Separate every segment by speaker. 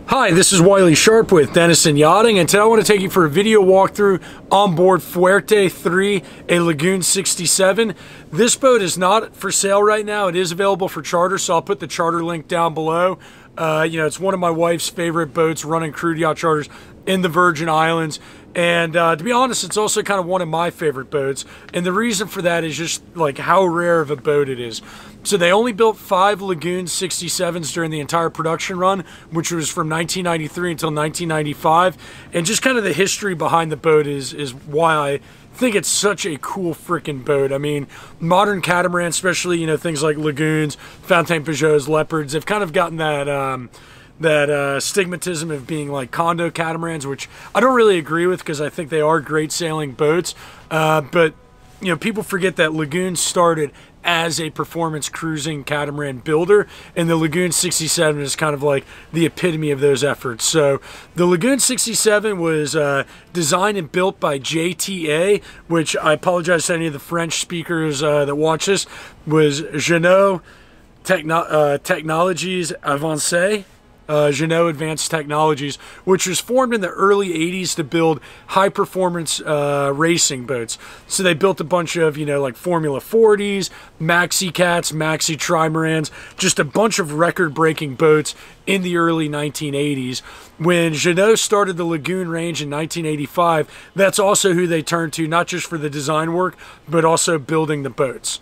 Speaker 1: Hi, this is Wiley Sharp with Denison Yachting, and today I want to take you for a video walkthrough on board Fuerte 3, a Lagoon 67. This boat is not for sale right now. It is available for charter, so I'll put the charter link down below. It's one of my wife's favorite boats running crude yacht charters in the Virgin Islands. And to be honest, it's also kind of one of my favorite boats. And the reason for that is just like how rare of a boat it is. So they only built 5 Lagoon 67s during the entire production run, which was from 1993 until 1995. And just kind of the history behind the boat is why I think it's such a cool freaking boat. I mean, modern catamarans, especially, things like Lagoons, Fountaine Pajots, Leopards, they've kind of gotten that stigmatism of being like condo catamarans, which I don't really agree with because I think they are great sailing boats. But people forget that Lagoon started as a performance cruising catamaran builder, and the Lagoon 67 is kind of like the epitome of those efforts. So the Lagoon 67 was designed and built by JTA, which I apologize to any of the French speakers that watch this, was Jeannot Technologies Avancées. Jeannot Advanced Technologies, which was formed in the early 80s to build high-performance racing boats. So they built a bunch of, like Formula 40s, Maxi Cats, Maxi Trimarans, just a bunch of record-breaking boats in the early 1980s. When Jeannot started the Lagoon range in 1985, that's also who they turned to, not just for the design work, but also building the boats.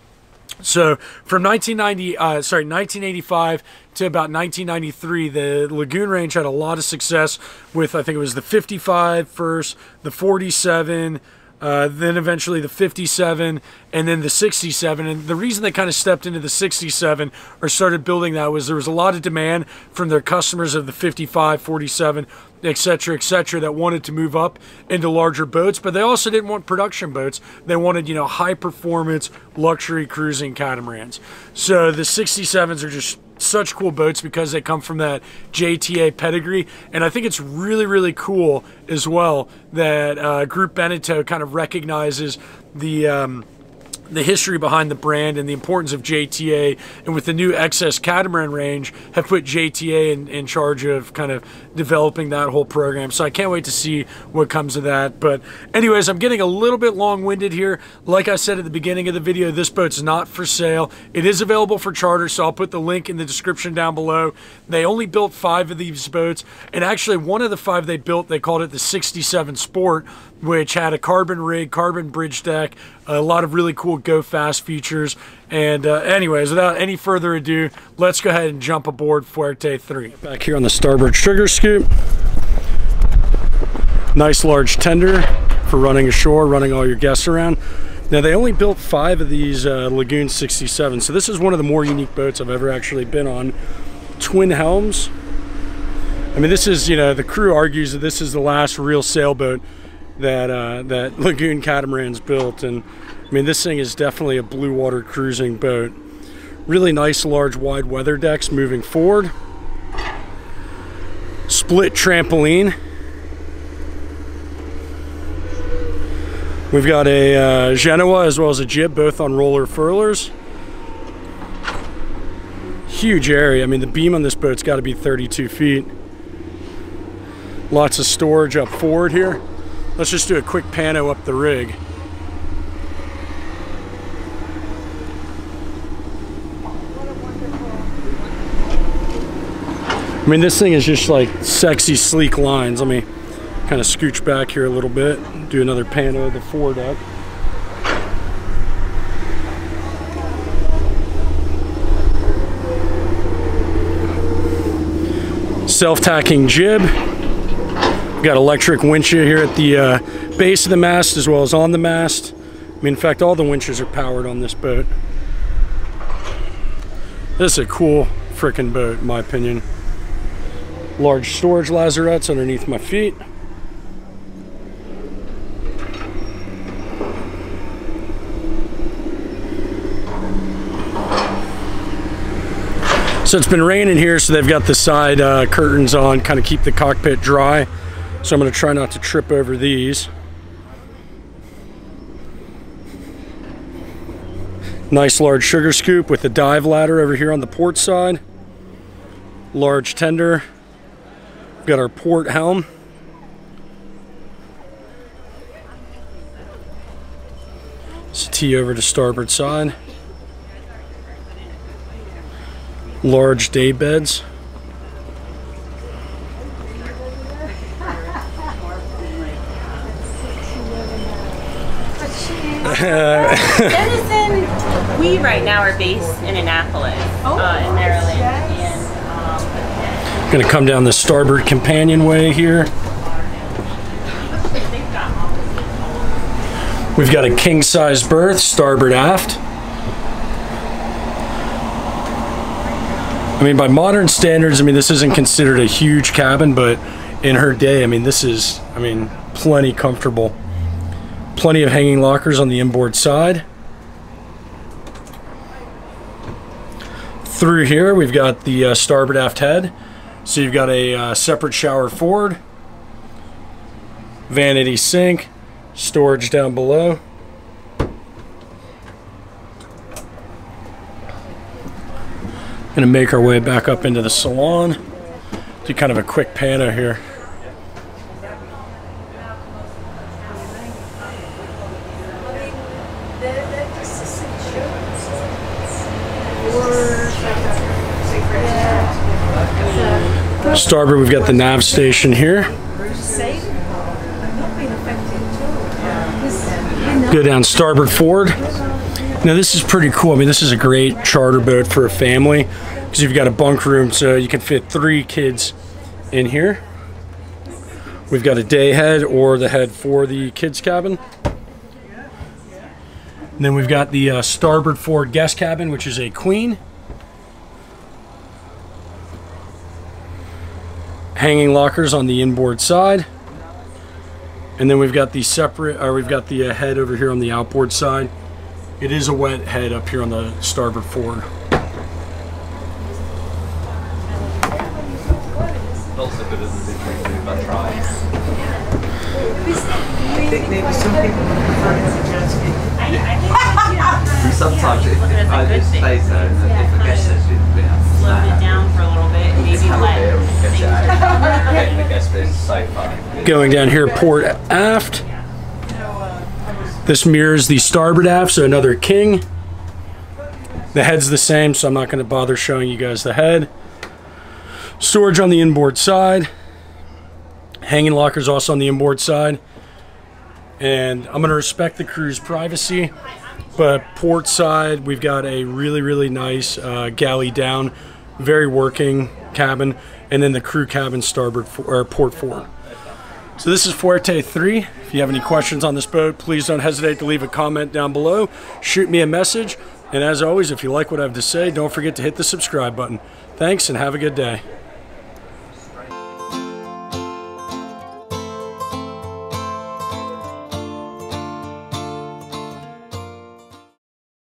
Speaker 1: So from 1985 to about 1993, the Lagoon range had a lot of success with, I think it was the 55 first, the 47, then eventually the 57, and then the 67. And the reason they kind of stepped into the 67 or started building that was there was a lot of demand from their customers of the 55, 47, etc., that wanted to move up into larger boats, but they also didn't want production boats. They wanted, high performance luxury cruising catamarans. So the 67s are just such cool boats because they come from that JTA pedigree. And I think it's really, really cool as well that Group Beneteau kind of recognizes the history behind the brand and the importance of JTA, and with the new XS catamaran range have put JTA in charge of kind of developing that whole program. So I can't wait to see what comes of that. But anyways, I'm getting a little bit long-winded here. Like I said at the beginning of the video, this boat's not for sale. It is available for charter, so I'll put the link in the description down below. They only built 5 of these boats, and actually one of the 5 they built, they called it the 67 Sport, which had a carbon rig, carbon bridge deck, a lot of really cool go fast features. And anyways, without any further ado, let's go ahead and jump aboard Fuerte 3. Back here on the starboard sugar scoop, nice large tender for running ashore, running all your guests around. Now they only built 5 of these Lagoon 67, so this is one of the more unique boats I've ever actually been on. Twin helms. I mean, this is, the crew argues that this is the last real sailboat that Lagoon Catamarans built. And I mean, this thing is definitely a blue water cruising boat. Really nice large wide weather decks moving forward. Split trampoline. We've got a Genoa as well as a jib, both on roller furlers. Huge area. I mean, the beam on this boat's got to be 32 feet. Lots of storage up forward here. Let's just do a quick pano up the rig. I mean, this thing is just like sexy, sleek lines. Let me kind of scooch back here a little bit, do another pano of the foredeck. Self-tacking jib. We've got electric winch here at the base of the mast as well as on the mast. I mean, in fact, all the winches are powered on this boat. This is a cool frickin' boat, in my opinion. Large storage lazarettes underneath my feet. So it's been raining here, so they've got the side curtains on, kind of keep the cockpit dry. So I'm going to try not to trip over these. Nice large sugar scoop with the dive ladder over here on the port side. Large tender. Got our port helm. Tee over to starboard side. Large day beds.
Speaker 2: Denison, we right now are based in Annapolis, in Maryland, and
Speaker 1: going to come down the starboard companionway here. We've got a king-size berth, starboard aft. I mean, by modern standards, I mean, this isn't considered a huge cabin, but in her day, I mean, this is, I mean, plenty comfortable. Plenty of hanging lockers on the inboard side. Through here, we've got the starboard aft head. So you've got a separate shower forward, vanity sink, storage down below. Gonna make our way back up into the salon. Do kind of a quick pano here. Starboard, we've got the nav station here. Go down starboard forward. Now this is pretty cool. I mean, this is a great charter boat for a family because you've got a bunk room, so you can fit 3 kids in here. We've got a day head or the head for the kids cabin. And then we've got the starboard forward guest cabin, which is a queen. Hanging lockers on the inboard side. And then we've got the head over here on the outboard side. It is a wet head up here on the starboard forward.
Speaker 3: Also good as the situation if I try. I think maybe some people prefer it as a jet ski. Sometimes if I just stay there and if I guess it, we have to
Speaker 2: slow it down for a little bit, maybe let
Speaker 1: Going down here, port aft. This mirrors the starboard aft, so another king. The head's the same, so I'm not going to bother showing you guys the head. Storage on the inboard side. Hanging lockers also on the inboard side. And I'm going to respect the crew's privacy, but port side, we've got a really, really nice galley down, very working cabin, and then the crew cabin starboard or port forward. So this is Fuerte 3. If you have any questions on this boat, please don't hesitate to leave a comment down below. Shoot me a message. And as always, if you like what I have to say, don't forget to hit the subscribe button. Thanks and have a good day.